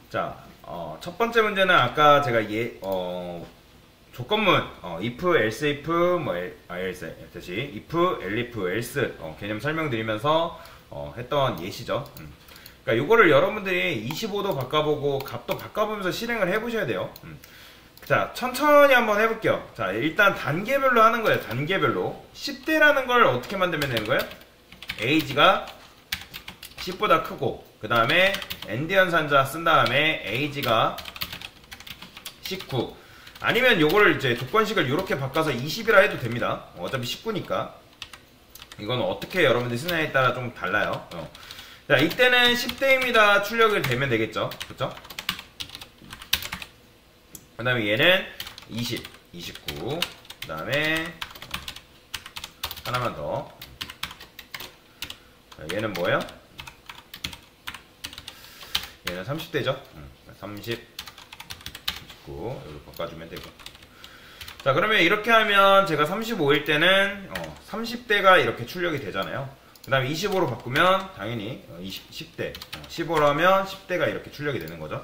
자, 첫 번째 문제는 아까 제가 조건문, if, else, if, else, 다시 if, elif, else 개념 설명드리면서 했던 예시죠. 그러니까 요거를 여러분들이 25도 바꿔보고 값도 바꿔보면서 실행을 해보셔야 돼요. 자, 천천히 한번 해볼게요. 자, 일단 단계별로 하는 거예요. 단계별로 10대라는 걸 어떻게 만들면 되는 거예요? age가 10보다 크고, 그 다음에 엔드 연산자 쓴 다음에 age가 19. 아니면 요거를 이제 조건식을 이렇게 바꿔서 20이라 해도 됩니다. 어차피 19니까. 이건 어떻게 여러분들이 쓰느냐에 따라 좀 달라요. 자, 이때는 10대입니다. 출력을 되면 되겠죠. 그쵸? 그 다음에 얘는 20, 29. 그 다음에 하나만 더. 자, 얘는 뭐예요? 얘는 30대죠. 30, 29. 여기 바꿔주면 되고. 자, 그러면 이렇게 하면 제가 35일 때는 30대가 이렇게 출력이 되잖아요. 그 다음에 25로 바꾸면 당연히 10대, 15로 하면 10대가 이렇게 출력이 되는 거죠.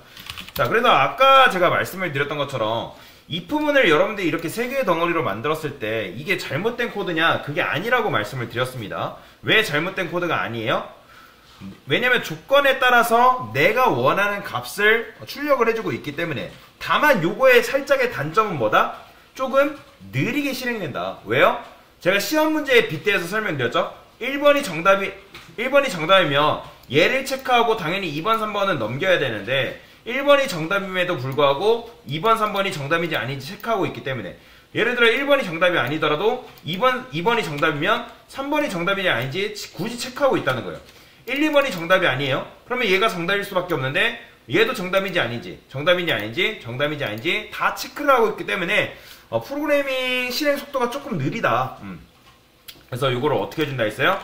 자, 그래서 아까 제가 말씀을 드렸던 것처럼 if문을 여러분들이 이렇게 3개의 덩어리로 만들었을 때 이게 잘못된 코드냐? 그게 아니라고 말씀을 드렸습니다. 왜 잘못된 코드가 아니에요? 왜냐면 조건에 따라서 내가 원하는 값을 출력을 해주고 있기 때문에. 다만 요거의 살짝의 단점은 뭐다? 조금 느리게 실행된다. 왜요? 제가 시험 문제에 빗대어서 설명드렸죠? 1번이 정답이면 얘를 체크하고 당연히 2번, 3번은 넘겨야 되는데 1번이 정답임에도 불구하고 2번, 3번이 정답인지 아닌지 체크하고 있기 때문에, 예를 들어 1번이 정답이 아니더라도 2번이 정답이면 3번이 정답이냐 아닌지 굳이 체크하고 있다는 거예요. 1, 2번이 정답이 아니에요. 그러면 얘가 정답일 수밖에 없는데 얘도 정답인지 아닌지, 정답인지 아닌지 다 체크를 하고 있기 때문에 프로그래밍 실행 속도가 조금 느리다. 그래서 이거를 어떻게 해준다 했어요?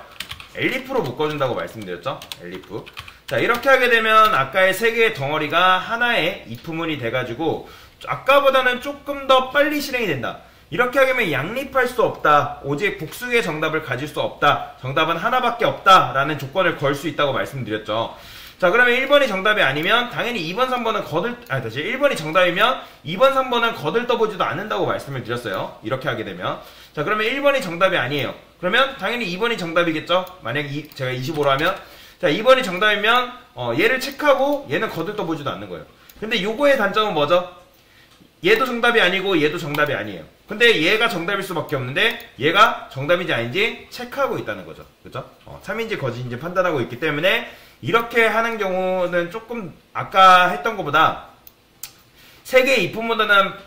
elif로 묶어준다고 말씀드렸죠? elif. 자, 이렇게 하게 되면 아까의 3개의 덩어리가 하나의 if문이 돼가지고 아까보다는 조금 더 빨리 실행이 된다. 이렇게 하게 되면 양립할 수 없다, 오직 복수의 정답을 가질 수 없다, 정답은 하나밖에 없다 라는 조건을 걸 수 있다고 말씀드렸죠. 자, 그러면 1번이 정답이 아니면 당연히 2번, 3번은 1번이 정답이면 2번, 3번은 거들떠보지도 않는다고 말씀을 드렸어요. 이렇게 하게 되면. 자, 그러면 1번이 정답이 아니에요. 그러면 당연히 2번이 정답이겠죠. 만약 제가 25로 하면, 자, 2번이 정답이면 얘를 체크하고 얘는 거들떠보지도 않는 거예요. 근데 요거의 단점은 뭐죠? 얘도 정답이 아니고 얘도 정답이 아니에요. 근데 얘가 정답일 수밖에 없는데 얘가 정답인지 아닌지 체크하고 있다는 거죠. 그죠? 참인지 거짓인지 판단하고 있기 때문에 이렇게 하는 경우는 조금 아까 했던 것보다 3개의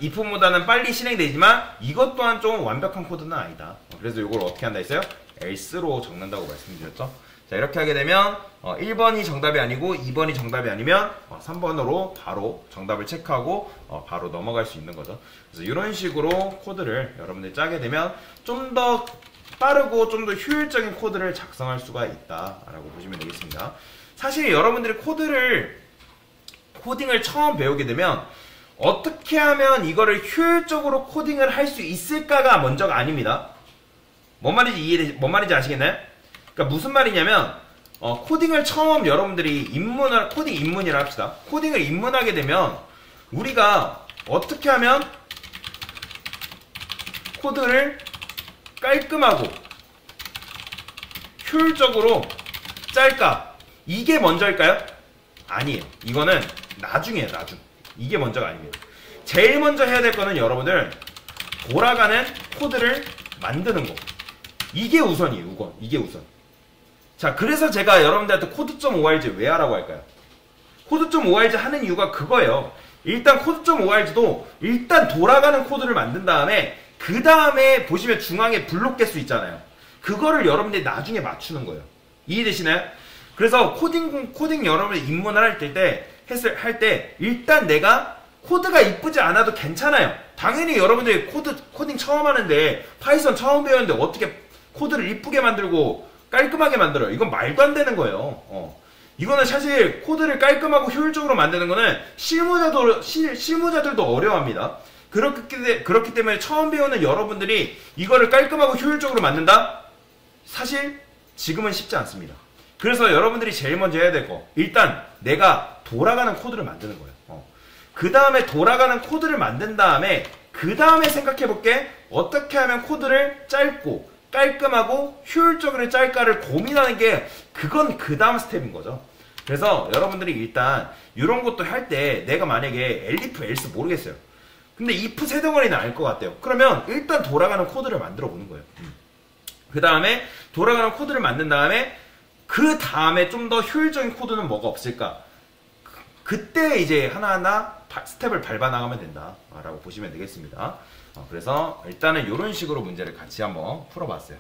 if보다는 빨리 실행되지만 이것 또한 좀 완벽한 코드는 아니다. 그래서 이걸 어떻게 한다 했어요? else로 적는다고 말씀드렸죠. 자, 이렇게 하게 되면 1번이 정답이 아니고 2번이 정답이 아니면 3번으로 바로 정답을 체크하고 바로 넘어갈 수 있는 거죠. 그래서 이런 식으로 코드를 여러분들이 짜게 되면 좀 더 빠르고 좀 더 효율적인 코드를 작성할 수가 있다라고 보시면 되겠습니다. 사실 여러분들이 코딩을 처음 배우게 되면 어떻게 하면 이거를 효율적으로 코딩을 할 수 있을까가 먼저가 아닙니다. 뭔 말인지 아시겠나요? 그러니까 무슨 말이냐면 코딩을 처음 여러분들이 코딩 입문이라 합시다. 코딩을 입문하게 되면 우리가 어떻게 하면 코드를 깔끔하고 효율적으로 짤까? 이게 먼저일까요? 아니에요. 이거는 나중이에요. 나중. 이게 먼저가 아닙니다. 제일 먼저 해야 될 거는 여러분들 돌아가는 코드를 만드는 거. 이게 우선이에요. 이게 우선. 자, 그래서 제가 여러분들한테 코드.org 왜 하라고 할까요? 코드.org 하는 이유가 그거예요. 일단 코드.org도 일단 돌아가는 코드를 만든 다음에 그 다음에 보시면 중앙에 블록 개수 있잖아요. 그거를 여러분들이 나중에 맞추는 거예요. 이해되시나요? 그래서 코딩 여러분들 입문을 할 때 일단 내가 코드가 이쁘지 않아도 괜찮아요. 당연히 여러분들이 코딩 처음 하는데 파이썬 처음 배웠는데 어떻게 코드를 이쁘게 만들고 깔끔하게 만들어요. 이건 말도 안 되는 거예요. 이거는 사실 코드를 깔끔하고 효율적으로 만드는 거는 실무자들도 어려워합니다. 그렇기 때문에 처음 배우는 여러분들이 이거를 깔끔하고 효율적으로 만든다? 사실 지금은 쉽지 않습니다. 그래서 여러분들이 제일 먼저 해야 될 거, 일단 내가 돌아가는 코드를 만드는 거예요. 그 다음에 돌아가는 코드를 만든 다음에 그 다음에 생각해 볼게, 어떻게 하면 코드를 짧고 깔끔하고 효율적으로 짤까를 고민하는 게, 그건 그 다음 스텝인 거죠. 그래서 여러분들이 일단 이런 것도 할 때 내가 만약에 elif, else 모르겠어요. 근데 if 세 덩어리는 알 것 같아요. 그러면 일단 돌아가는 코드를 만들어 보는 거예요. 그 다음에 돌아가는 코드를 만든 다음에 그 다음에 좀 더 효율적인 코드는 뭐가 없을까? 그때 이제 하나하나 스텝을 밟아 나가면 된다라고 보시면 되겠습니다. 그래서 일단은 이런 식으로 문제를 같이 한번 풀어봤어요.